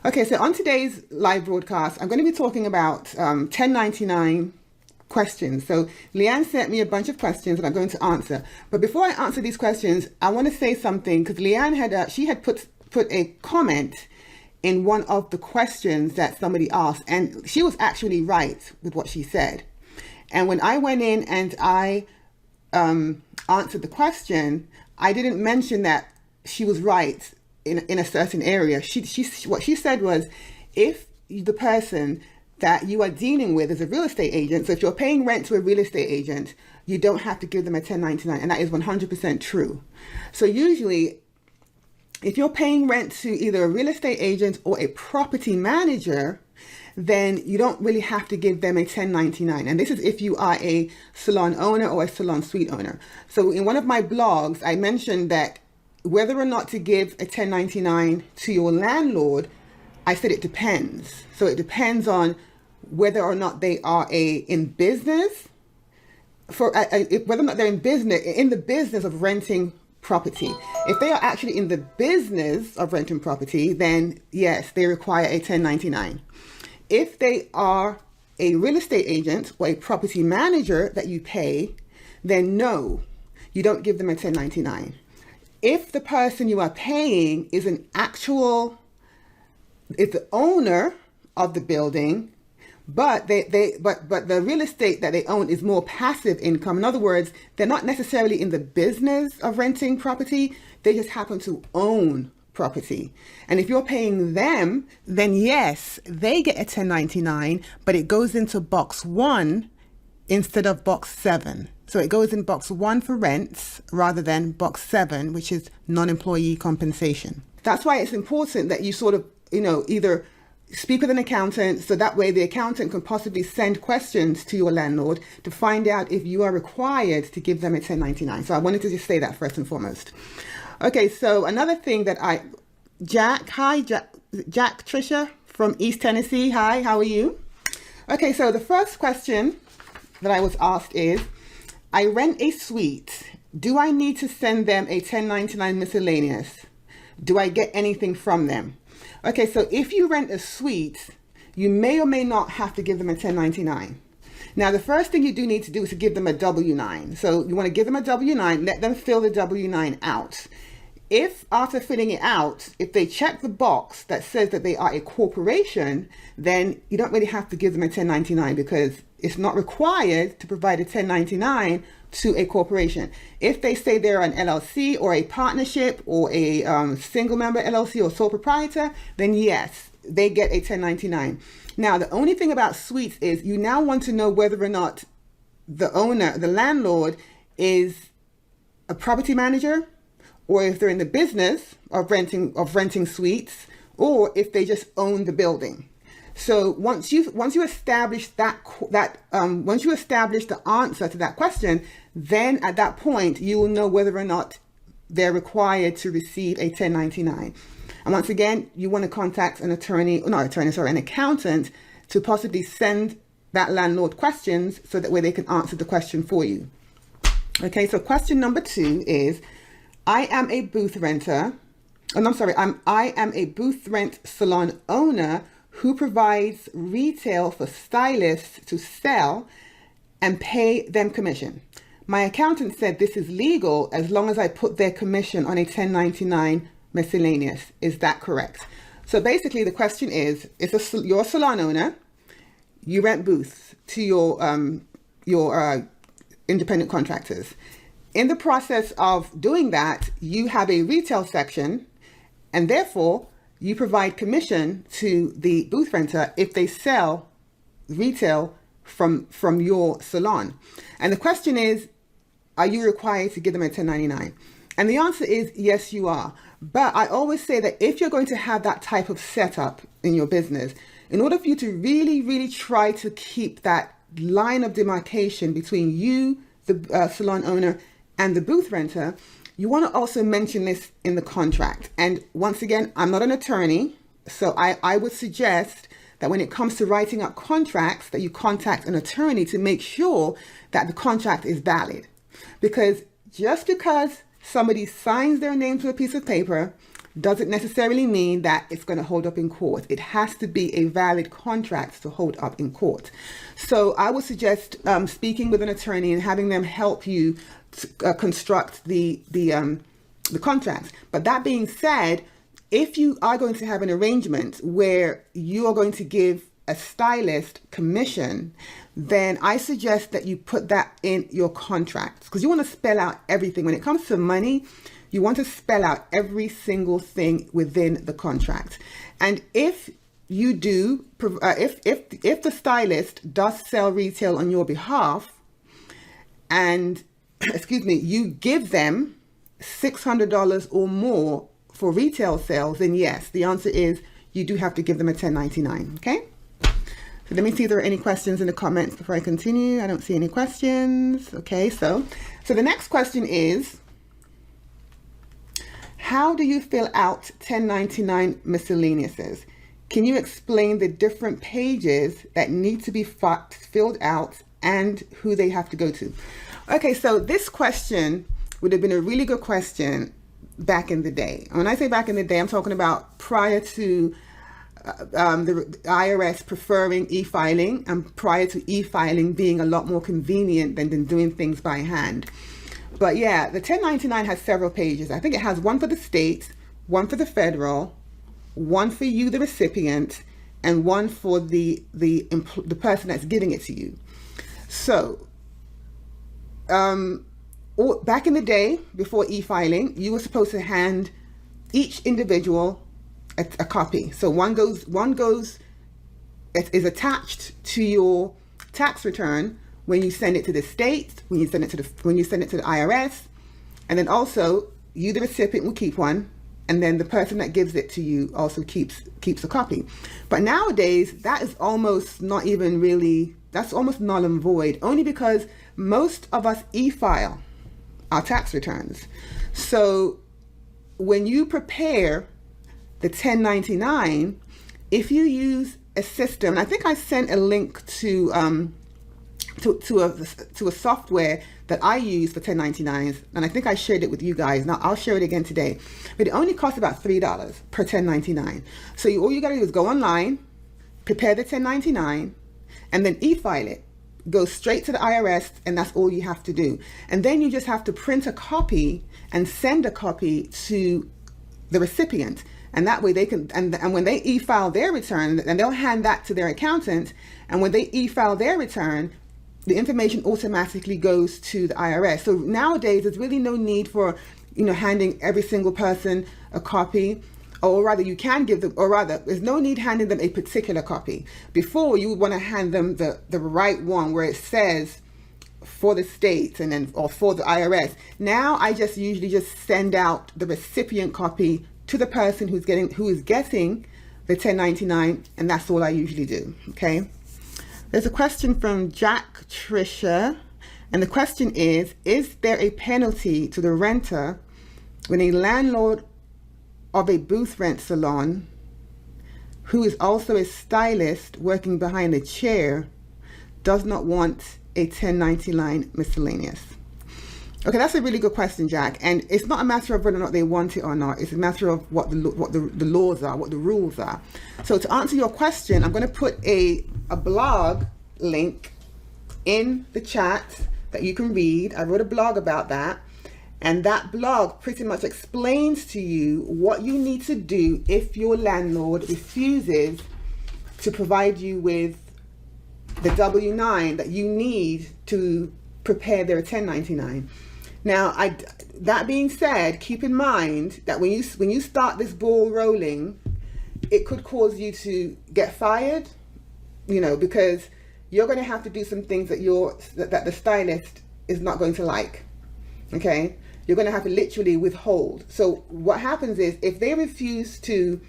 Okay, so on today's live broadcast, I'm going to be talking about 1099 questions. So Leanne sent me a bunch of questions that I'm going to answer. But before I answer these questions, I want to say something because Leanne had put a comment in one of the questions that somebody asked, and she was actually right with what she said. And when I went in and I answered the question, I didn't mention that she was right in a certain area. What she said was, if the person that you are dealing with is a real estate agent, so if you're paying rent to a real estate agent, you don't have to give them a 1099, and that is 100% true. So usually, if you're paying rent to either a real estate agent or a property manager, then you don't really have to give them a 1099. And this is if you are a salon owner or a salon suite owner. So in one of my blogs, I mentioned that whether or not to give a 1099 to your landlord, I said it depends. So it depends on whether or not they are in business, whether or not they're in the business of renting property. If they are actually in the business of renting property, then yes, they require a 1099. If they are a real estate agent or a property manager that you pay, then no, you don't give them a 1099. If the person you are paying is the owner of the building, but the real estate that they own is more passive income. In other words, they're not necessarily in the business of renting property. They just happen to own property. And if you're paying them, then yes, they get a 1099, but it goes into box 1 instead of box 7. So it goes in box 1 for rents rather than box 7, which is non-employee compensation. That's why it's important that you sort of, either speak with an accountant, so that way the accountant can possibly send questions to your landlord to find out if you are required to give them a 1099. So I wanted to just say that first and foremost. Okay, so another thing that Jack Trisha from East Tennessee. Hi, how are you? Okay, so the first question that I was asked is, I rent a suite. Do I need to send them a 1099 miscellaneous? Do I get anything from them? Okay, so if you rent a suite, you may or may not have to give them a 1099. Now, the first thing you do need to do is to give them a W-9. So you want to give them a W-9, let them fill the W-9 out. If after filling it out, if they check the box that says that they are a corporation, then you don't really have to give them a 1099 because it's not required to provide a 1099 to a corporation. If they say they're an LLC or a partnership or a single member LLC or sole proprietor, then yes, they get a 1099. Now, the only thing about suites is you now want to know whether or not the owner, the landlord, is a property manager, or if they're in the business of renting suites, or if they just own the building. So once you establish once you establish the answer to that question, then at that point you will know whether or not they're required to receive a 1099. And once again, you want to contact an accountant to possibly send that landlord questions so that way they can answer the question for you. Okay, so question number 2 is, I am a booth renter. I am a booth rent salon owner who provides retail for stylists to sell and pay them commission. My accountant said this is legal as long as I put their commission on a 1099 miscellaneous. Is that correct? So basically the question is, you're a salon owner, you rent booths to your independent contractors. In the process of doing that, you have a retail section, and therefore you provide commission to the booth renter if they sell retail from your salon. And the question is, are you required to give them a 1099? And the answer is yes, you are. But I always say that if you're going to have that type of setup in your business, in order for you to really, really try to keep that line of demarcation between you, the salon owner, and the booth renter, you want to also mention this in the contract. And once again, I'm not an attorney, so I would suggest that when it comes to writing up contracts, that you contact an attorney to make sure that the contract is valid. Because just because somebody signs their name to a piece of paper doesn't necessarily mean that it's going to hold up in court. It has to be a valid contract to hold up in court. So I would suggest speaking with an attorney and having them help you to, construct the contract. But that being said, if you are going to have an arrangement where you are going to give a stylist commission, then I suggest that you put that in your contract, because you want to spell out everything. When it comes to money, you want to spell out every single thing within the contract. And if you do, if the stylist does sell retail on your behalf, and excuse me, you give them $600 or more for retail sales, then yes, the answer is you do have to give them a 1099. Okay. So let me see if there are any questions in the comments before I continue. I don't see any questions. Okay, so the next question is, how do you fill out 1099 miscellaneouses? Can you explain the different pages that need to be filled out and who they have to go to? Okay, so this question would have been a really good question back in the day. When I say back in the day, I'm talking about prior to the IRS preferring e-filing, and prior to e-filing being a lot more convenient than doing things by hand. But yeah, the 1099 has several pages. I think it has one for the state, one for the federal, one for you, the recipient, and one for the person that's giving it to you. So back in the day, before e-filing, you were supposed to hand each individual a copy. So one goes is attached to your tax return when you send it to the state, when you send it to the IRS, and then also you, the recipient, will keep one, and then the person that gives it to you also keeps a copy. But nowadays, that is almost not even really, that's almost null and void, only because most of us e-file our tax returns. So when you prepare the 1099, if you use a system, I think I sent a link to a software that I use for 1099s, and I think I shared it with you guys. Now I'll share it again today, but it only costs about $3 per 1099. So all you gotta do is go online, prepare the 1099, and then e-file it. Go straight to the IRS, and that's all you have to do. And then you just have to print a copy and send a copy to the recipient. And that way they can, and when they e-file their return, and they'll hand that to their accountant, and when they e-file their return, the information automatically goes to the IRS. So nowadays, there's really no need for, handing every single person a copy, or rather you can give them, or rather there's no need handing them a particular copy. Before, you would want to hand them the right one where it says for the state and then, or for the IRS. Now I just usually just send out the recipient copy to the person who is getting the 1099, and that's all I usually do. Okay. There's a question from Jack Trisha, and the question is there a penalty to the renter when a landlord of a booth rent salon, who is also a stylist working behind a chair, does not want a 1099 miscellaneous? Okay, that's a really good question, Jack. And it's not a matter of whether or not they want it or not. It's a matter of what the laws are, what the rules are. So to answer your question, I'm going to put a blog link in the chat that you can read. I wrote a blog about that. And that blog pretty much explains to you what you need to do if your landlord refuses to provide you with the W-9 that you need to prepare their 1099. Now, that being said, keep in mind that when you start this ball rolling, it could cause you to get fired, because you're going to have to do some things that the stylist is not going to like. Okay, you're going to have to literally withhold. So what happens is, if they refuse to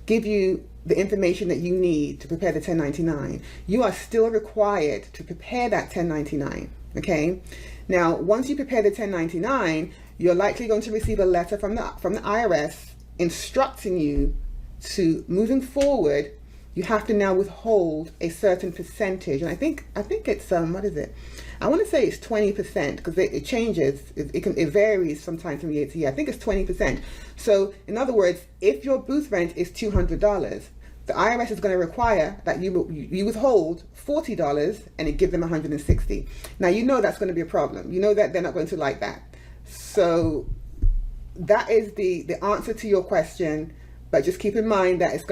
give you the information that you need to prepare the 1099, you are still required to prepare that 1099. Okay. Now, once you prepare the 1099, you're likely going to receive a letter from the IRS instructing you to, moving forward, you have to now withhold a certain percentage. And I think it's what is it? I want to say it's 20% because it changes. It varies sometimes from year to year. I think it's 20%. So in other words, if your booth rent is $200, the IRS is going to require that you withhold $40 and it give them $160. Now you know that's going to be a problem. You know that they're not going to like that. So that is the answer to your question. But just keep in mind that it's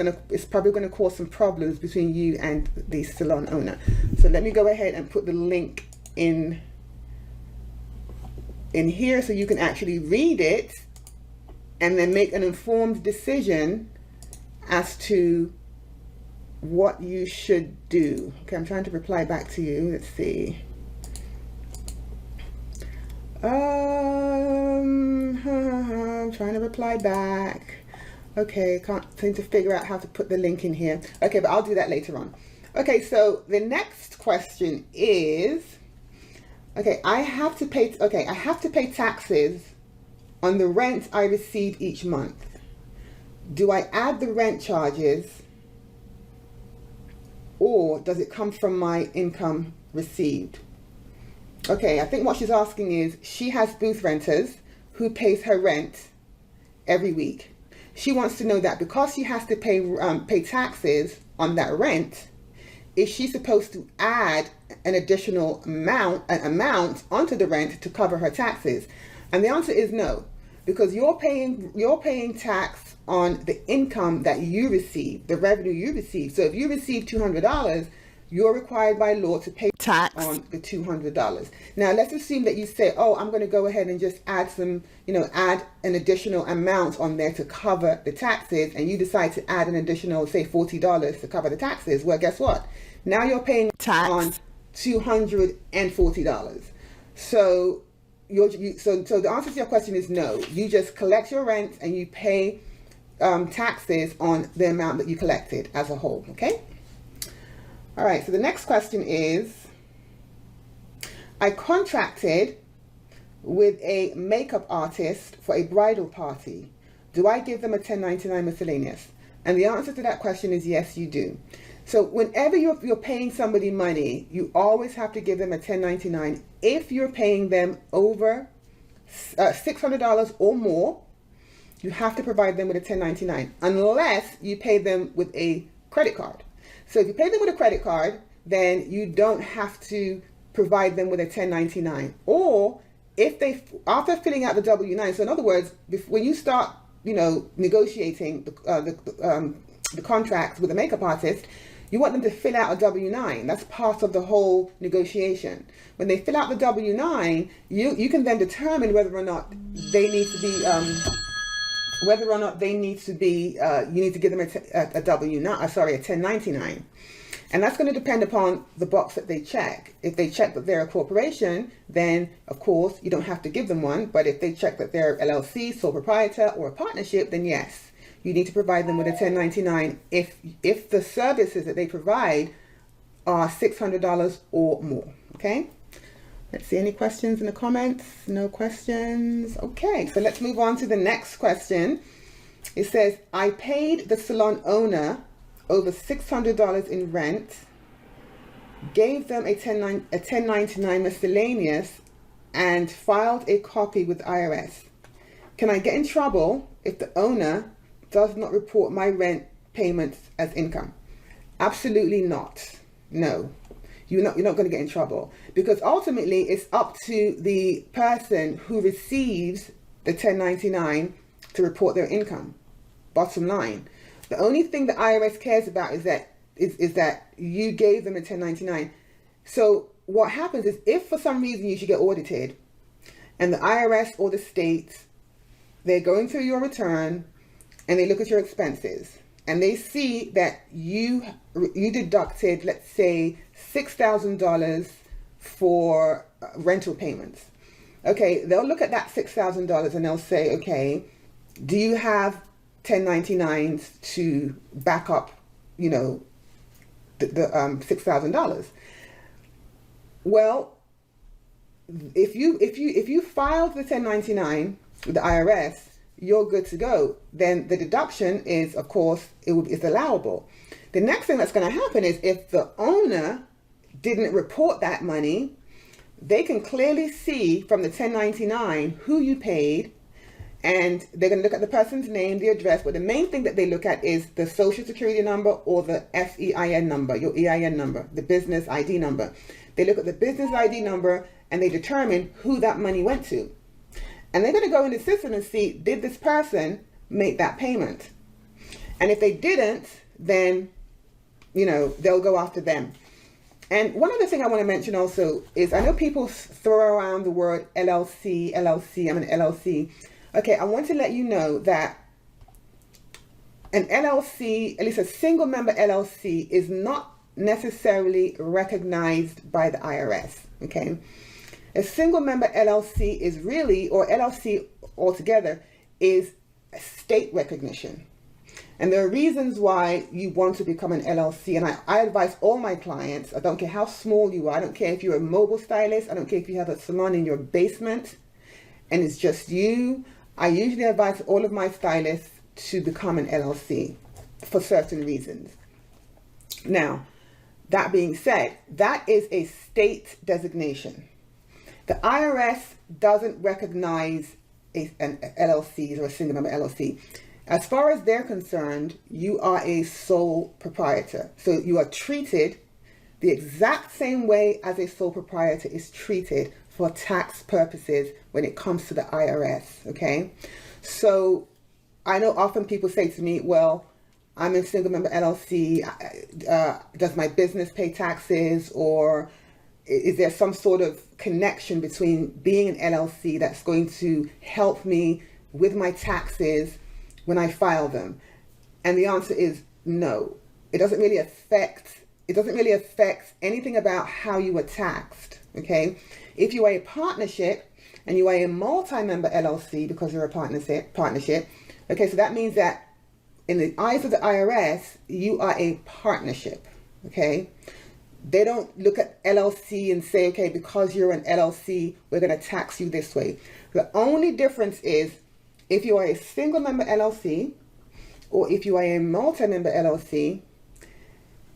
probably going to cause some problems between you and the salon owner. So let me go ahead and put the link in here so you can actually read it and then make an informed decision as to what you should do. Okay, I'm trying to reply back to you. Let's see. I'm trying to reply back. Okay, can't seem to figure out how to put the link in here. Okay, but I'll do that later on. Okay, so the next question is, okay, I have to pay taxes on the rent I receive each month. Do I add the rent charges or does it come from my income received? Okay, I think what she's asking is, she has booth renters who pays her rent every week. She wants to know that because she has to pay taxes on that rent, is she supposed to add an additional amount onto the rent to cover her taxes? And the answer is no, because you're paying tax on the income that you receive, the revenue you receive. So if you receive $200, you're required by law to pay tax on the $200. Now let's assume that you say, oh, I'm going to go ahead and just add add an additional amount on there to cover the taxes, and you decide to add an additional, say, $40 to cover the taxes. Well, guess what? Now you're paying tax on $240. So so the answer to your question is no. You just collect your rent and you pay taxes on the amount that you collected as a whole. Okay. All right, so the next question is, I contracted with a makeup artist for a bridal party. Do I give them a 1099 miscellaneous? And the answer to that question is yes, you do. So whenever you're paying somebody money, you always have to give them a 1099. If you're paying them over $600 or more, you have to provide them with a 1099, unless you pay them with a credit card. So if you pay them with a credit card, then you don't have to provide them with a 1099. Or if after filling out the W-9, so in other words, when you start, negotiating the contracts with a makeup artist, you want them to fill out a W-9. That's part of the whole negotiation. When they fill out the W-9, you can then determine whether or not they need to be you need to give them a W-9, a 1099. And that's going to depend upon the box that they check. If they check that they're a corporation, then of course you don't have to give them one. But if they check that they're LLC, sole proprietor, or a partnership, then yes, you need to provide them with a 1099 if the services that they provide are $600 or more. Okay. Let's see, any questions in the comments? No questions. Okay, so let's move on to the next question. It says, I paid the salon owner over $600 in rent, gave them a 1099 miscellaneous, and filed a copy with IRS. Can I get in trouble if the owner does not report my rent payments as income? Absolutely not. No. You're not going to get in trouble, because ultimately it's up to the person who receives the 1099 to report their income. Bottom line. The only thing the IRS cares about is that you gave them a 1099. So what happens is, if for some reason you should get audited, and the IRS or the state, they're going through your return and they look at your expenses and they see that you deducted, let's say, $6,000 for rental payments. Okay, they'll look at that $6,000 and they'll say, okay, do you have 1099s to back up, the $6,000? Well, if you filed the 1099 with the IRS, you're good to go. Then the deduction is, of course, it's allowable. The next thing that's going to happen is if the owner didn't report that money, they can clearly see from the 1099 who you paid, and they're going to look at the person's name, the address, but the main thing that they look at is the social security number or the FEIN number, your EIN number, the business ID number. They look at the business ID number and they determine who that money went to. And they're going to go in the system and see, did this person make that payment? And if they didn't, then, they'll go after them. And one other thing I want to mention also is, I know people throw around the word LLC, I'm an LLC. Okay, I want to let you know that an LLC, at least a single member LLC, is not necessarily recognized by the IRS, okay? A single member LLC is really, or LLC altogether, is state recognition. And there are reasons why you want to become an LLC. And I advise all my clients, I don't care how small you are, I don't care if you're a mobile stylist, I don't care if you have a salon in your basement and it's just you. I usually advise all of my stylists to become an LLC for certain reasons. Now, that being said, that is a state designation. The IRS doesn't recognize an LLC or a single member LLC. As far as they're concerned, you are a sole proprietor. So you are treated the exact same way as a sole proprietor is treated for tax purposes when it comes to the IRS, okay? So I know often people say to me, well, I'm a single member LLC. Does my business pay taxes, or is there some sort of connection between being an LLC that's going to help me with my taxes when I file them? And the answer is no. It doesn't really affect anything about how you were taxed, okay? If you are a partnership and you are a multi-member LLC because you're a partnership, okay, so that means that in the eyes of the IRS, you are a partnership, okay? They don't look at LLC and say, okay, because you're an LLC, we're going to tax you this way. The only difference is if you are a single member LLC or if you are a multi-member LLC,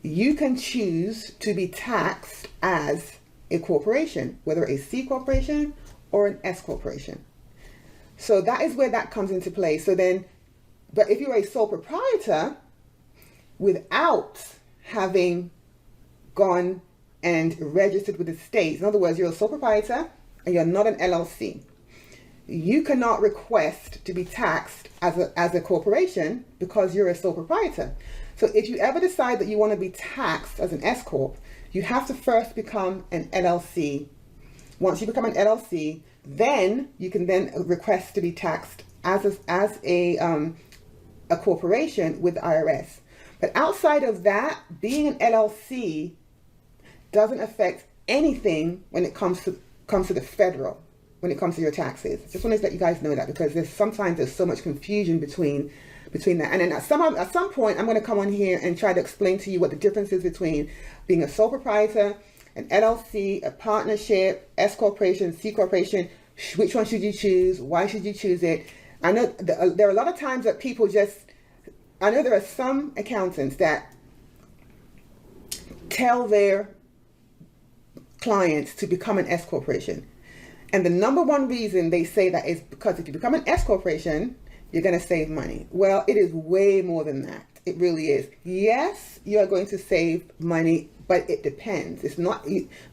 you can choose to be taxed as a corporation, whether a C corporation or an S corporation. So that is where that comes into play. So then, but if you're a sole proprietor without having gone and registered with the state, in other words, you're a sole proprietor and you're not an LLC, you cannot request to be taxed as a corporation because you're a sole proprietor. So if you ever decide that you want to be taxed as an S corp, you have to first become an LLC. Once you become an LLC, then you can then request to be taxed as a corporation with the IRS. But outside of that, being an LLC doesn't affect anything when it comes to the federal, when it comes to your taxes. Just wanted to let you guys know that, because sometimes there's so much confusion between that. And then at some point, I'm going to come on here and try to explain to you what the difference is between being a sole proprietor, an LLC, a partnership, S corporation, C corporation. Which one should you choose? Why should you choose it? I know there are a lot of times that people I know there are some accountants that tell their clients to become an S corporation. And the number one reason they say that is because if you become an S corporation, you're going to save money. Well, it is way more than that. It really is. Yes, you are going to save money, but it depends. It's not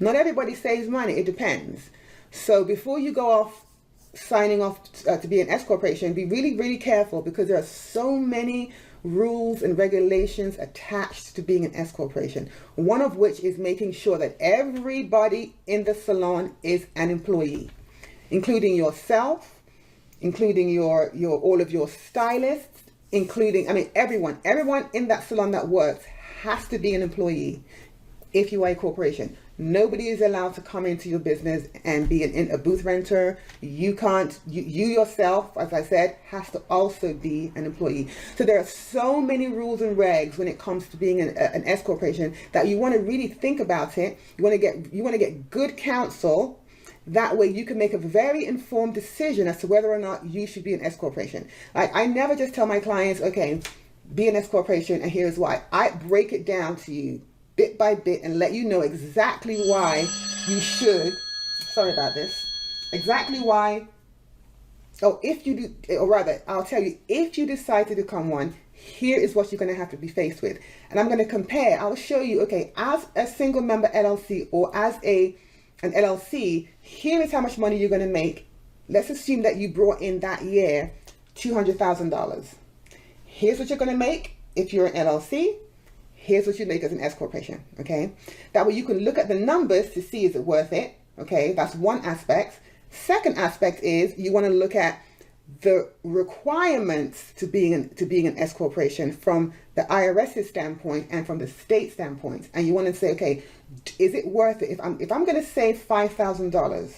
everybody saves money. It depends. So before you go off signing off to be an S corporation, be really, really careful, because there are so many rules and regulations attached to being an S corporation. One of which is making sure that everybody in the salon is an employee, including yourself, including your all of your stylists, including, everyone in that salon that works has to be an employee. If you are a corporation, nobody is allowed to come into your business and be a booth renter. You can't. You yourself, as I said, has to also be an employee. So there are so many rules and regs when it comes to being an S corporation that you want to really think about it. You want to get good counsel That way you can make a very informed decision as to whether or not you should be an S corporation. Like, I never just tell my clients, okay, be an S corporation and here's why. I break it down to you bit by bit and let you know exactly why you should. Sorry about this. Exactly why. Oh, if you do, or rather, I'll tell you, if you decide to become one, here is what you're going to have to be faced with. And I'm going to compare. I'll show you, okay, as a single member LLC or as an LLC, here is how much money you're going to make. Let's assume that you brought in that year $200,000. Here's what you're going to make if you're an LLC. Here's what you make as an S corporation, okay? That way you can look at the numbers to see, is it worth it, okay? That's one aspect. Second aspect is you want to look at the requirements to being an S corporation from the IRS's standpoint and from the state standpoint. And you want to say, okay, is it worth it? If I'm going to save $5,000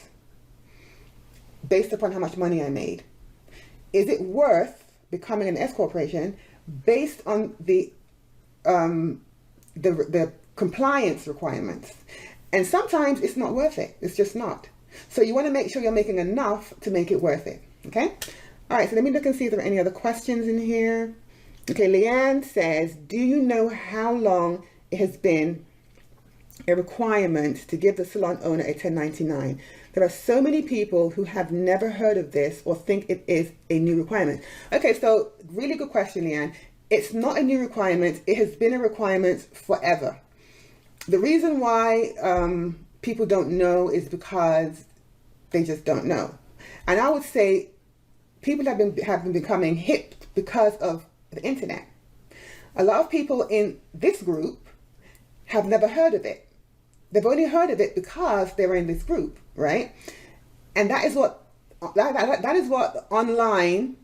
based upon how much money I made, is it worth becoming an S corporation based on the compliance requirements? And sometimes it's not worth it. It's just not. So you want to make sure you're making enough to make it worth it. Okay. All right. So let me look and see if there are any other questions in here. Okay. Leanne says, do you know how long it has been a requirement to give the salon owner a 1099? There are so many people who have never heard of this or think it is a new requirement. Okay. So really good question, Leanne. It's not a new requirement. It has been a requirement forever. The reason why people don't know is because they just don't know. And I would say people have been becoming hip because of the internet. A lot of people in this group have never heard of it. They've only heard of it because they were in this group, right? And that is what online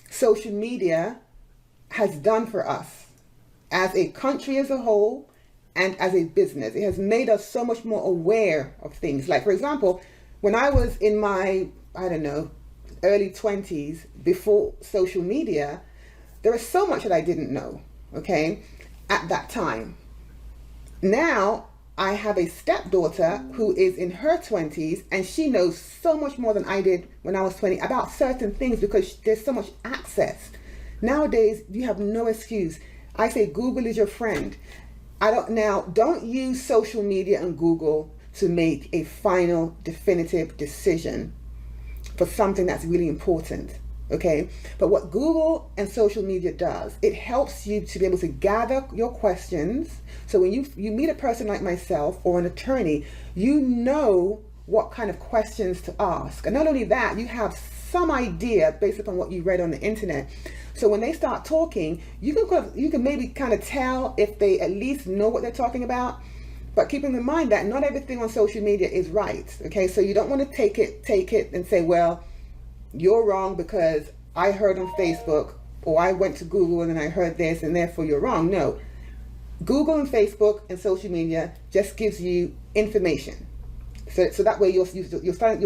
social media has done for us as a country as a whole and as a business. It has made us so much more aware of things. Like, for example, when I was in my, I don't know, early 20s, before social media, there was so much that I didn't know, okay, at that time. Now, I have a stepdaughter who is in her 20s, and she knows so much more than I did when I was 20 about certain things because there's so much access. Nowadays, you have no excuse. I say Google is your friend. Don't use social media and Google to make a final definitive decision for something that's really important, okay? But what Google and social media does, it helps you to be able to gather your questions. So when you meet a person like myself or an attorney, you know what kind of questions to ask. And not only that, you have some idea based upon what you read on the internet. So when they start talking, you can maybe kind of tell if they at least know what they're talking about. But keeping in mind that not everything on social media is right. Okay, so you don't want to take it and say, well, you're wrong because I heard on Facebook or I went to Google and then I heard this and therefore you're wrong. No, Google and Facebook and social media just gives you information. So that way you're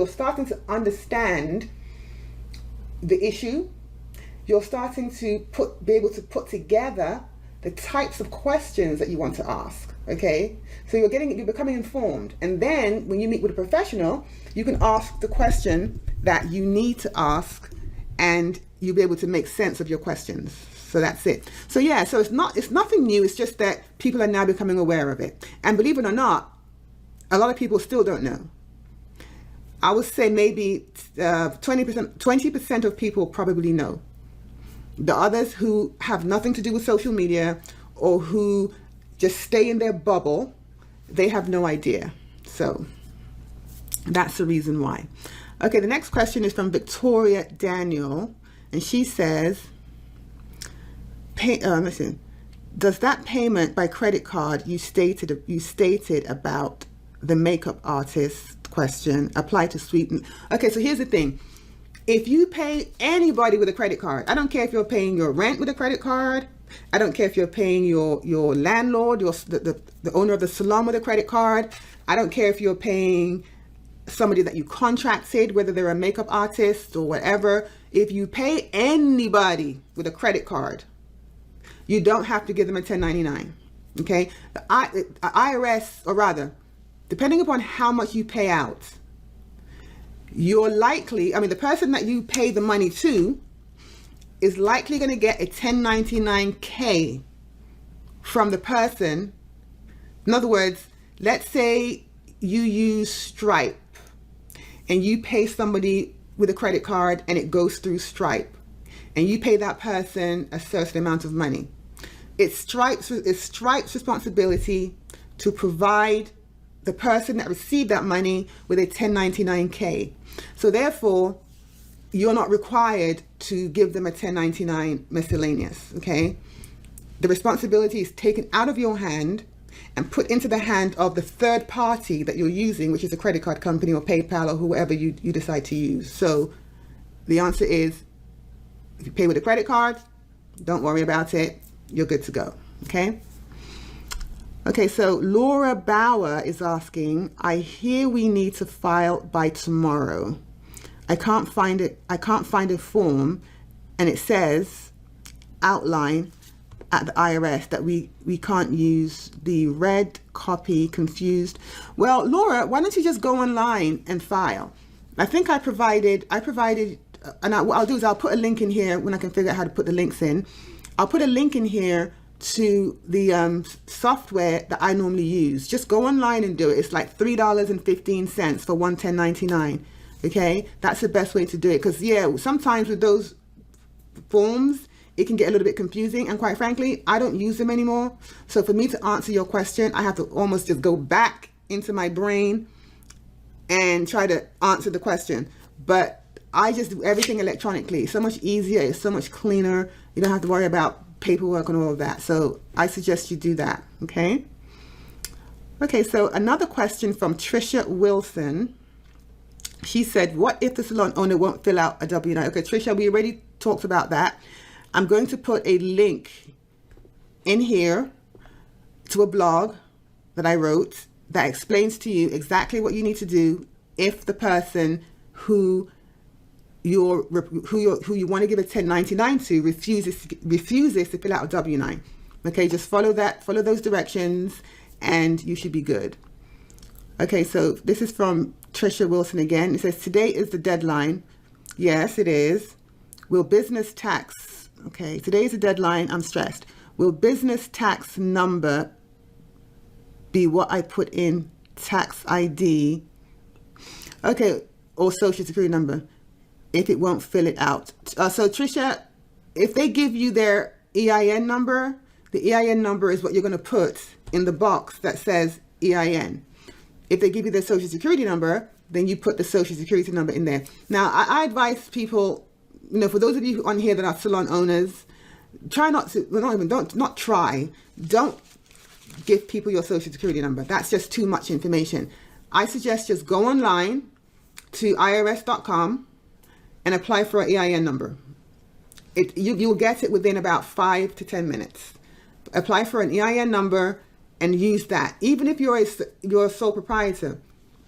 starting to understand the issue. You're starting to be able to put together the types of questions that you want to ask. Okay, so you're becoming informed, and then when you meet with a professional, you can ask the question that you need to ask, and you'll be able to make sense of your questions. So that's it. So yeah, so it's nothing new. It's just that people are now becoming aware of it, and believe it or not, a lot of people still don't know. I would say maybe 20% of people probably know. The others who have nothing to do with social media or who just stay in their bubble, they have no idea. So that's the reason why. Okay, the next question is from Victoria Daniel, and she says, listen, does that payment by credit card you stated about the makeup artist question apply to sweeten? Okay, so here's the thing. If you pay anybody with a credit card, I don't care if you're paying your rent with a credit card, I don't care if you're paying your landlord, the owner of the salon with a credit card, I don't care if you're paying somebody that you contracted, whether they're a makeup artist or whatever. If you pay anybody with a credit card, you don't have to give them a 1099, okay? The IRS, or rather, depending upon how much you pay out, you're likely, I mean, the person that you pay the money to is likely going to get a 1099K from the person. In other words, let's say you use Stripe and you pay somebody with a credit card and it goes through Stripe and you pay that person a certain amount of money. It's Stripe's responsibility to provide the person that received that money with a 1099K. So therefore, you're not required to give them a 1099 miscellaneous, okay? The responsibility is taken out of your hand and put into the hand of the third party that you're using, which is a credit card company or PayPal or whoever you decide to use. So the answer is, if you pay with a credit card, don't worry about it. You're good to go, okay? Okay, so Laura Bauer is asking, I hear we need to file by tomorrow. I can't find it. I can't find a form, and it says outline at the IRS that we can't use the red copy. Confused. Well, Laura, why don't you just go online and file? I think I provided, and what I'll do is I'll put a link in here when I can figure out how to put the links in. I'll put a link in here to the software that I normally use. Just go online and do it. It's like $3.15 for one 1099. Okay, that's the best way to do it, because yeah, sometimes with those forms it can get a little bit confusing, and quite frankly I don't use them anymore. So for me to answer your question, I have to almost just go back into my brain and try to answer the question. But I just do everything electronically. It's so much easier, it's so much cleaner. You don't have to worry about paperwork and all of that. So I suggest you do that. Okay, so another question from Trisha Wilson. She said, what if the salon owner won't fill out a W-9? Okay, Trisha, we already talked about that. I'm going to put a link in here to a blog that I wrote that explains to you exactly what you need to do if the person who you want to give a 1099 to refuses to fill out a W-9. Okay, just follow those directions and you should be good. Okay, so this is from Trisha Wilson again. It says, today is the deadline. Yes, it is. Will business tax, okay, today is the deadline, I'm stressed. Will business tax number be what I put in tax ID? Okay, or social security number, if it won't fill it out. So Trisha, if they give you their EIN number, the EIN number is what you're gonna put in the box that says EIN. If they give you their social security number, then you put the social security number in there. Now, I advise people, you know, for those of you on here that are salon owners, try not to, well, don't give people your social security number. That's just too much information. I suggest just go online to irs.com and apply for an EIN number. You'll get it within about 5 to 10 minutes. Apply for an EIN number and use that. Even if you're a sole proprietor,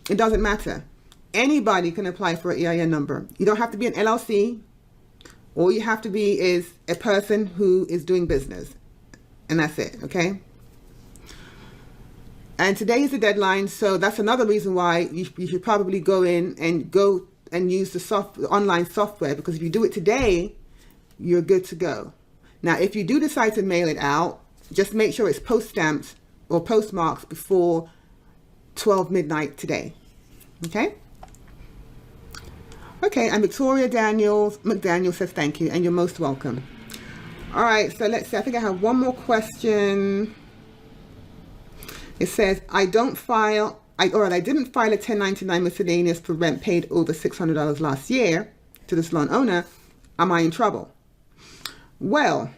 it doesn't matter. Anybody can apply for an EIN number. You don't have to be an LLC. All you have to be is a person who is doing business. And that's it, okay? And today is the deadline, so that's another reason why you should probably go in and use the online software, because if you do it today, you're good to go. Now, if you do decide to mail it out, just make sure it's post-stamped or postmarked before 12 midnight today. Okay? Okay, and Victoria McDaniel says thank you, and you're most welcome. All right, so let's see. I think I have one more question. It says, I didn't file a 1099 miscellaneous for rent paid over $600 last year to the salon owner. Am I in trouble? Well,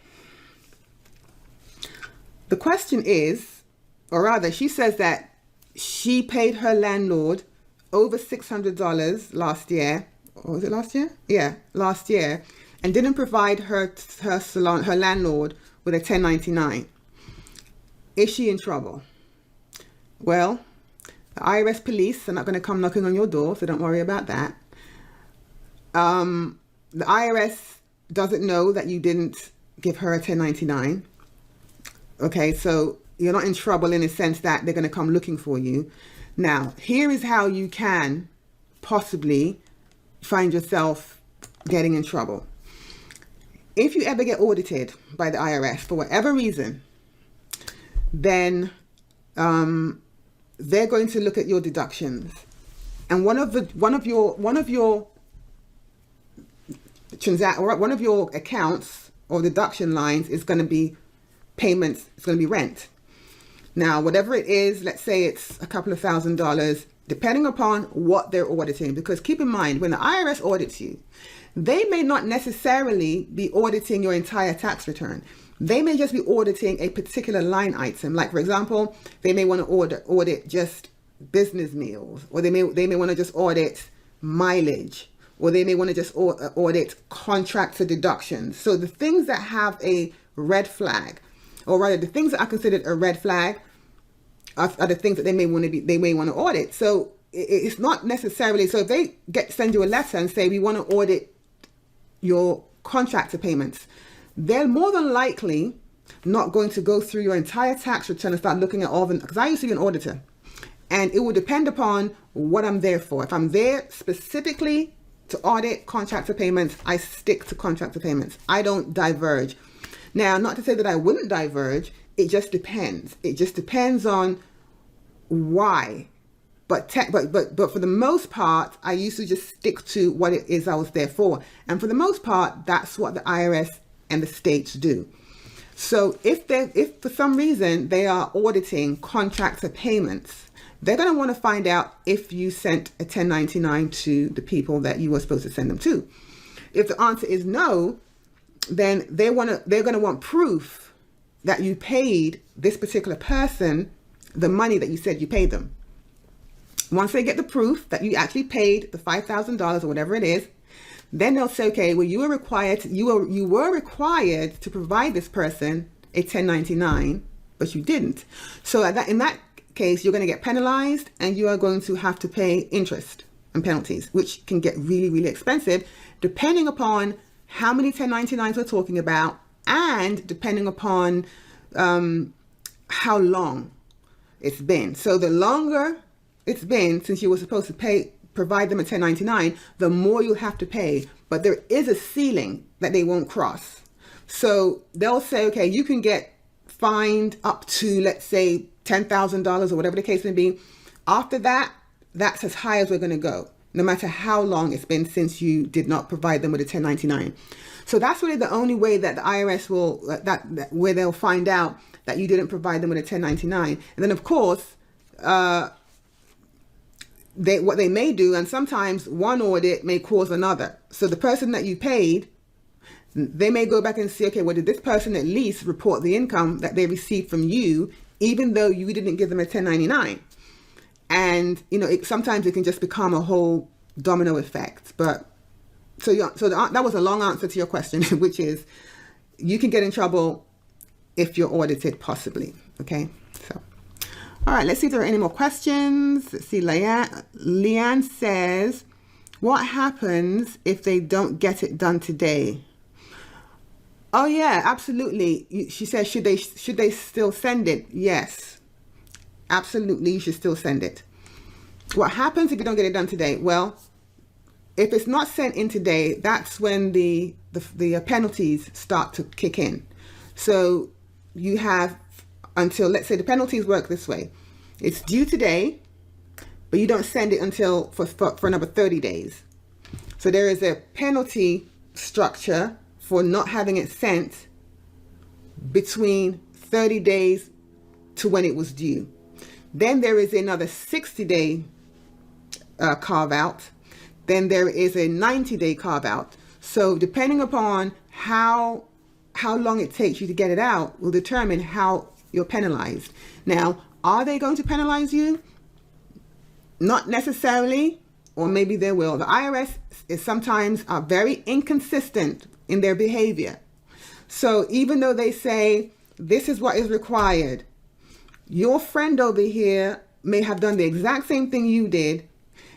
the question is, or rather, she says that she paid her landlord over $600 last year. Or was it last year? Yeah, last year, and didn't provide her landlord with a 1099. Is she in trouble? Well, the IRS police are not going to come knocking on your door, so don't worry about that. The IRS doesn't know that you didn't give her a 1099. Okay, so you're not in trouble in the sense that they're going to come looking for you. Now, here is how you can possibly find yourself getting in trouble. If you ever get audited by the IRS for whatever reason, then they're going to look at your deductions, and one of your accounts or deduction lines is going to be payments. It's going to be rent. Now, whatever it is, let's say it's a couple of $1,000, depending upon what they're auditing. Because keep in mind, when the IRS audits you, they may not necessarily be auditing your entire tax return. They may just be auditing a particular line item. Like, for example, they may want to audit just business meals, or they may want to just audit mileage, or they may want to just audit contractor deductions. So the things that have a red flag, or rather the things that are considered a red flag, are the things that they may want to audit. So it's not necessarily, so if they send you a letter and say, we want to audit your contractor payments, they're more than likely not going to go through your entire tax return and start looking at all of them. Because I used to be an auditor, and it will depend upon what I'm there for. If I'm there specifically to audit contractor payments, I stick to contractor payments. I don't diverge. Now, not to say that I wouldn't diverge, it just depends. It just depends on why. But for the most part, I used to just stick to what it is I was there for. And for the most part, that's what the IRS and the states do. So if for some reason they are auditing contractor payments, they're going to want to find out if you sent a 1099 to the people that you were supposed to send them to. If the answer is no, then they're going to want proof that you paid this particular person the money that you said you paid them. Once they get the proof that you actually paid the $5,000 or whatever it is, then they'll say, okay, well, you were required to provide this person a 1099, but you didn't. So in that case, you're going to get penalized, and you are going to have to pay interest and penalties, which can get really, really expensive, depending upon how many 1099s we're talking about, and depending upon how long it's been. So the longer it's been since you were supposed to provide them a 1099, the more you'll have to pay. But there is a ceiling that they won't cross. So they'll say, okay, you can get fined up to, let's say, $10,000 or whatever the case may be. After that, that's as high as we're going to go, no matter how long it's been since you did not provide them with a 1099. So that's really the only way that the IRS will, where they'll find out that you didn't provide them with a 1099. And then, of course, what they may do, and sometimes one audit may cause another. So the person that you paid, they may go back and say, okay, well, did this person at least report the income that they received from you, even though you didn't give them a 1099? And, sometimes it can just become a whole domino effect. But that was a long answer to your question, which is you can get in trouble if you're audited, possibly. Okay, so. All right, let's see if there are any more questions. Let's see, Leanne says, what happens if they don't get it done today? Oh yeah, absolutely. She says, should they still send it? Yes, absolutely, you should still send it. What happens if you don't get it done today? Well, if it's not sent in today, that's when the penalties start to kick in. So you have until, let's say the penalties work this way. It's due today, but you don't send it until for another 30 days. So there is a penalty structure for not having it sent between 30 days to when it was due. Then there is another 60-day carve out. Then there is a 90-day carve out. So depending upon how long it takes you to get it out will determine how you're penalized. Now, are they going to penalize you? Not necessarily, or maybe they will. The IRS is sometimes are very inconsistent in their behavior. So even though they say this is what is required, your friend over here may have done the exact same thing you did,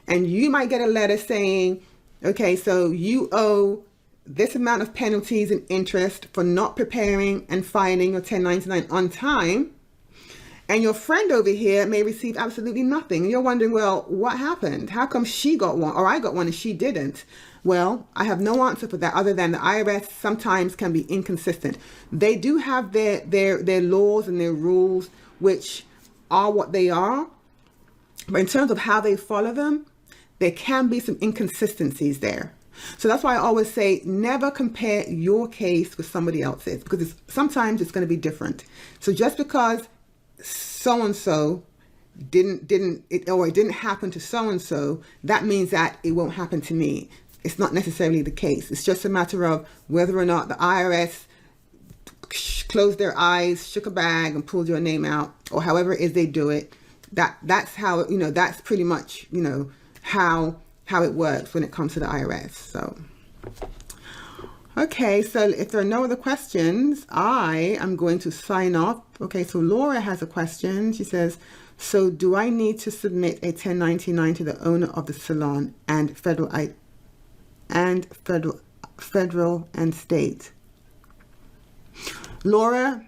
and you might get a letter saying, okay, so you owe this amount of penalties and interest for not preparing and filing your 1099 on time. And your friend over here may receive absolutely nothing. And you're wondering, well, what happened? How come she got one or I got one and she didn't? Well, I have no answer for that other than the IRS sometimes can be inconsistent. They do have their laws and their rules, which are what they are. But in terms of how they follow them, there can be some inconsistencies there. So that's why I always say never compare your case with somebody else's, because sometimes it's going to be different. So just because so-and-so it didn't happen to so-and-so, that means that it won't happen to me. It's not necessarily the case. It's just a matter of whether or not the IRS closed their eyes, shook a bag and pulled your name out, or however it is they do it. That's how, that's pretty much, how it works when it comes to the IRS. So, okay, so if there are no other questions, I am going to sign off. Okay, so Laura has a question. She says, so do I need to submit a 1099 to the owner of the salon and federal and state? Laura,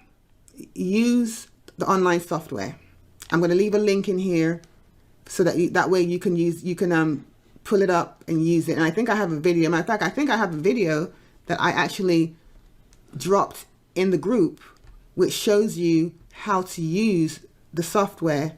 use the online software. I'm going to leave a link in here so that that way you can pull it up and use it. And I think I have a video. Matter of fact, I think I have a video that I actually dropped in the group, which shows you how to use the software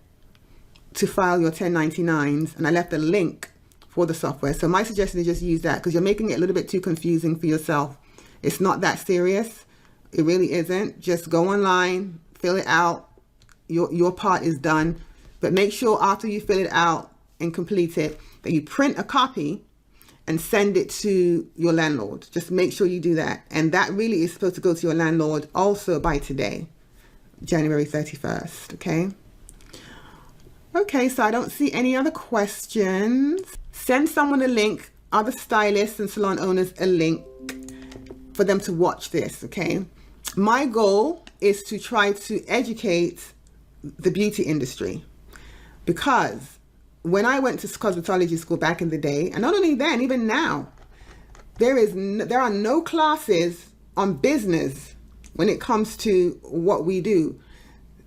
to file your 1099s. And I left a link for the software. So my suggestion is just use that, because you're making it a little bit too confusing for yourself. It's not that serious. It really isn't. Just go online, fill it out. Your part is done. But make sure after you fill it out and complete it, that you print a copy and send it to your landlord. Just make sure you do that. And that really is supposed to go to your landlord also by today, January 31st, okay? Okay, so I don't see any other questions. Send someone a link, other stylists and salon owners a link for them to watch this, okay? My goal is to try to educate the beauty industry, because when I went to cosmetology school back in the day, and not only then, even now, there are no classes on business when it comes to what we do.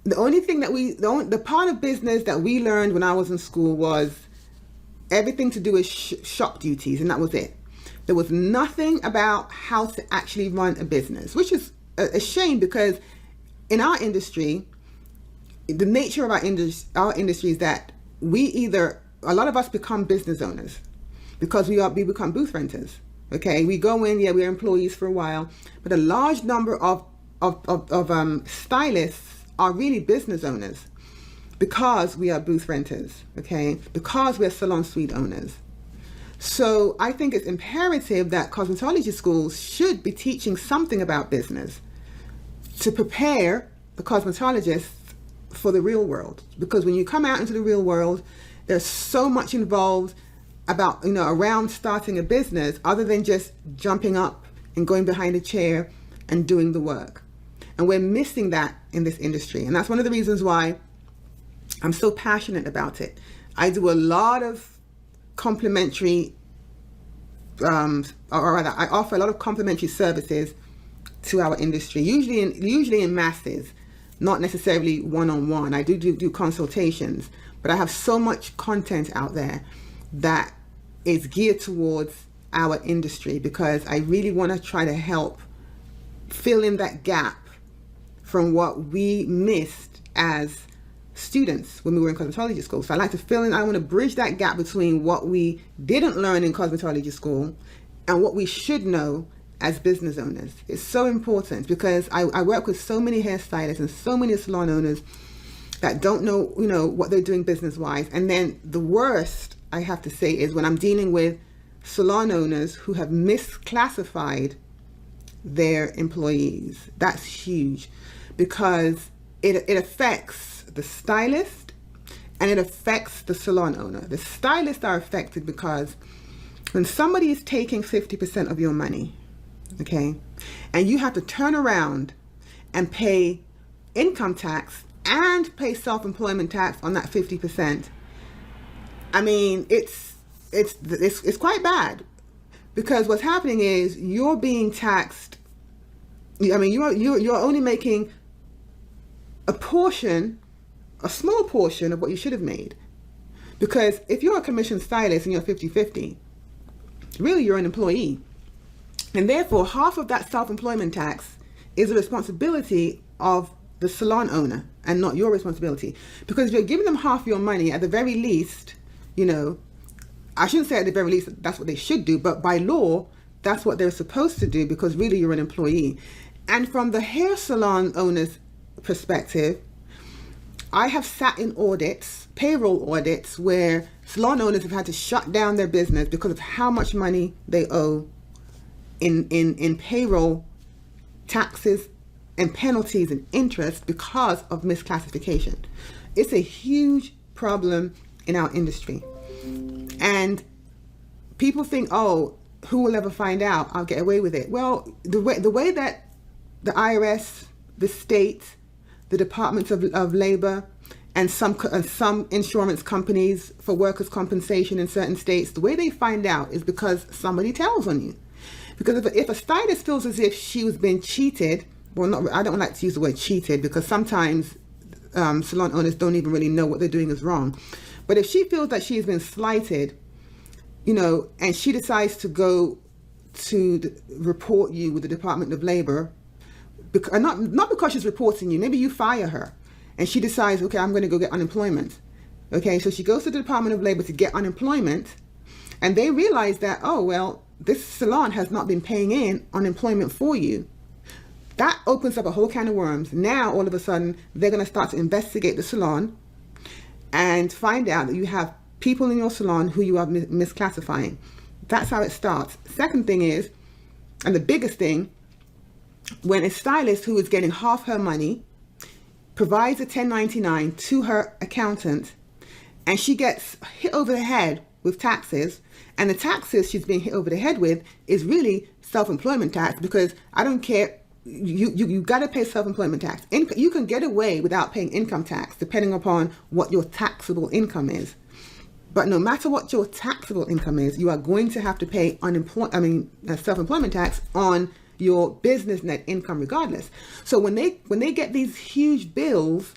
The only thing that the part of business that we learned when I was in school was everything to do with shop duties, and that was it. There was nothing about how to actually run a business, which is a shame, because in our industry, the nature of our industry is that a lot of us become business owners because we become booth renters. Okay, we go in, we're employees for a while, but a large number of stylists are really business owners because we are booth renters. Okay, because we're salon suite owners. So I think it's imperative that cosmetology schools should be teaching something about business to prepare the cosmetologists for the real world. Because when you come out into the real world, there's so much involved about, around starting a business, other than just jumping up and going behind a chair and doing the work. And we're missing that in this industry. And that's one of the reasons why I'm so passionate about it. I do a lot of complimentary, or rather, I offer a lot of complimentary services to our industry, usually in masses, not necessarily one-on-one. I do consultations, but I have so much content out there that is geared towards our industry, because I really want to try to help fill in that gap from what we missed as students when we were in cosmetology school. So I want to bridge that gap between what we didn't learn in cosmetology school and what we should know as business owners. It's so important, because I work with so many hairstylists and so many salon owners that don't know, what they're doing business-wise. And then the worst, I have to say, is when I'm dealing with salon owners who have misclassified their employees. That's huge, because it affects the stylist and it affects the salon owner. The stylists are affected because when somebody is taking 50% of your money, okay, and you have to turn around and pay income tax and pay self-employment tax on that 50%, I mean, it's quite bad, because what's happening is you're being taxed. I mean, you're only making a portion a small portion of what you should have made. Because if you're a commissioned stylist and you're 50-50, really you're an employee. And therefore, half of that self-employment tax is the responsibility of the salon owner and not your responsibility. Because if you're giving them half your money, at the very least, you know, I shouldn't say at the very least that's what they should do, but by law, that's what they're supposed to do, because really you're an employee. And from the hair salon owner's perspective, I have sat in audits, payroll audits, where salon owners have had to shut down their business because of how much money they owe in payroll taxes and penalties and interest because of misclassification. It's a huge problem in our industry. And people think, oh, who will ever find out? I'll get away with it. Well, the way that the IRS, the state, the Department of Labor, and some insurance companies for workers' compensation in certain states, the way they find out is because somebody tells on you. Because if a stylist feels as if she was being cheated, well, I don't like to use the word cheated, because sometimes salon owners don't even really know what they're doing is wrong. But if she feels that she's been slighted, you know, and she decides to go to report you with the Department of Labor, not because she's reporting you, maybe you fire her, and she decides, okay, I'm going to go get unemployment. Okay, so she goes to the Department of Labor to get unemployment, and they realize that, oh, well, this salon has not been paying in unemployment for you. That opens up a whole can of worms. Now, all of a sudden, they're going to start to investigate the salon and find out that you have people in your salon who you are misclassifying. That's how it starts. Second thing is, and the biggest thing, when a stylist who is getting half her money provides a 1099 to her accountant, and she gets hit over the head with taxes, and the taxes she's being hit over the head with is really self-employment tax, because I don't care, you got to pay self-employment tax. You can get away without paying income tax depending upon what your taxable income is. But no matter what your taxable income is, you are going to have to pay self-employment tax on your business net income regardless. So when they get these huge bills,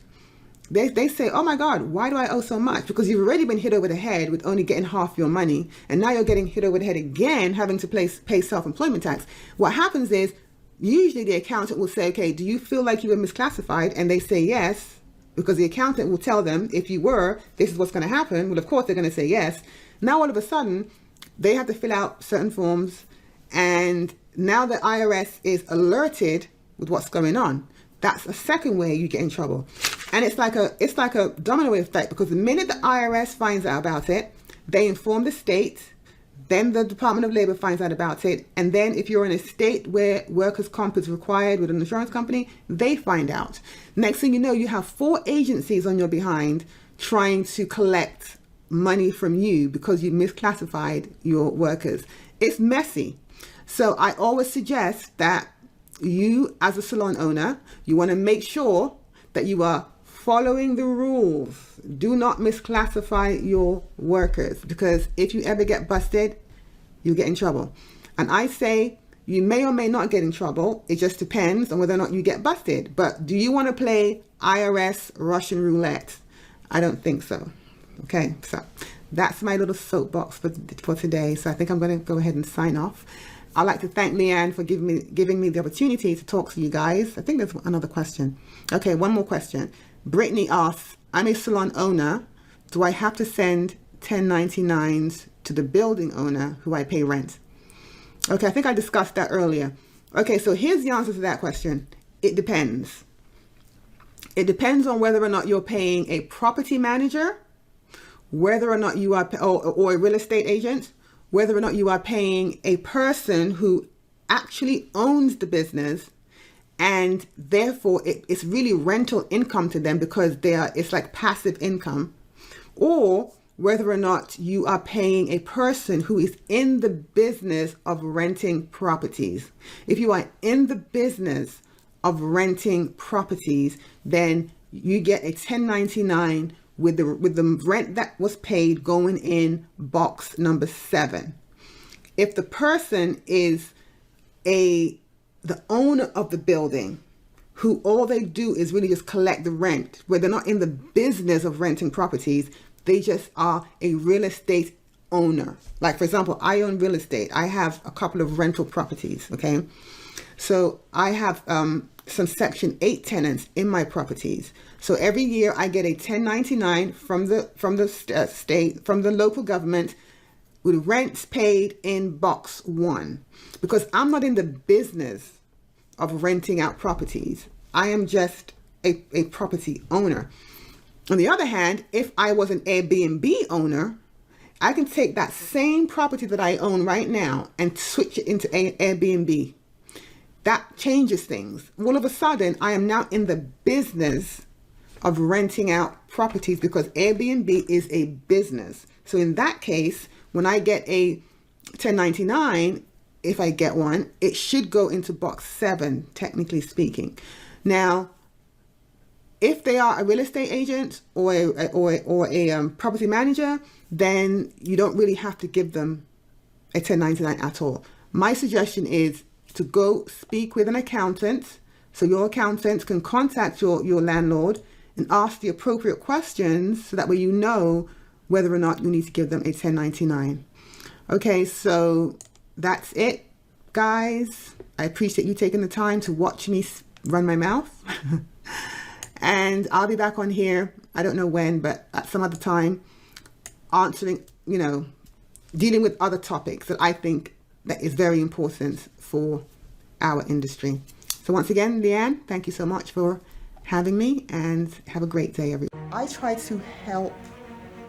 they say, oh my God, why do I owe so much? Because you've already been hit over the head with only getting half your money, and now you're getting hit over the head again, having to pay self-employment tax. What happens is, usually the accountant will say, okay, do you feel like you were misclassified? And they say yes, because the accountant will tell them, if you were, this is what's going to happen. Well, of course, they're going to say yes. Now, all of a sudden, they have to fill out certain forms, and now the IRS is alerted with what's going on. That's a second way you get in trouble. And it's like a domino effect, because the minute the IRS finds out about it, they inform the state, then the Department of Labor finds out about it, and then if you're in a state where workers' comp is required with an insurance company, they find out. Next thing you know, you have 4 agencies on your behind trying to collect money from you because you misclassified your workers. It's messy. So I always suggest that you, as a salon owner, you want to make sure that you are following the rules. Do not misclassify your workers, because if you ever get busted, you'll get in trouble. And I say you may or may not get in trouble. It just depends on whether or not you get busted. But do you want to play IRS Russian roulette? I don't think so. Okay, so that's my little soapbox for today. So I think I'm going to go ahead and sign off. I'd like to thank Leanne for giving me the opportunity to talk to you guys. I think there's another question. Okay, one more question. Brittany asks, I'm a salon owner. Do I have to send 1099s to the building owner who I pay rent? Okay, I think I discussed that earlier. Okay, so here's the answer to that question. It depends. It depends on whether or not you're paying a property manager, whether or not you are, or a real estate agent, whether or not you are paying a person who actually owns the business, and therefore it's really rental income to them because it's like passive income, or whether or not you are paying a person who is in the business of renting properties. If you are in the business of renting properties, then you get a 1099 with the rent that was paid going in box number 7. If the person is the owner of the building, who all they do is really just collect the rent, where they're not in the business of renting properties. They just are a real estate owner. Like, for example, I own real estate. I have a couple of rental properties, okay? So I have some Section 8 tenants in my properties. So every year I get a 1099 from the state, from the local government, with rents paid in box 1. Because I'm not in the business of renting out properties. I am just a property owner. On the other hand, if I was an Airbnb owner, I can take that same property that I own right now and switch it into Airbnb. That changes things. All of a sudden, I am now in the business of renting out properties because Airbnb is a business. So in that case, when I get a 1099, if I get one, it should go into box 7, technically speaking. Now, if they are a real estate agent or a property manager, then you don't really have to give them a 1099 at all. My suggestion is to go speak with an accountant, so your accountant can contact your landlord and ask the appropriate questions, so that way you know whether or not you need to give them a 1099. Okay, so that's it, guys. I appreciate you taking the time to watch me run my mouth. And I'll be back on here, I don't know when, but at some other time, answering, dealing with other topics that I think that is very important for our industry. So once again, Leanne, thank you so much for having me, and have a great day, everyone. I try to help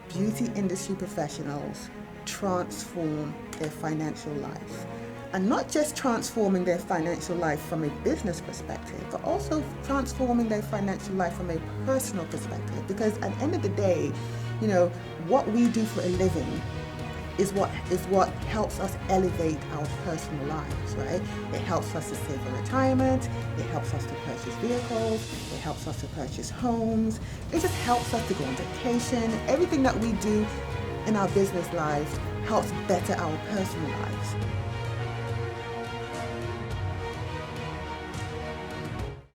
beauty industry professionals transform their financial life. And not just transforming their financial life from a business perspective, but also transforming their financial life from a personal perspective. Because at the end of the day, what we do for a living is what helps us elevate our personal lives, right? It helps us to save for retirement. It helps us to purchase vehicles. It helps us to purchase homes. It just helps us to go on vacation. Everything that we do in our business lives helps better our personal lives.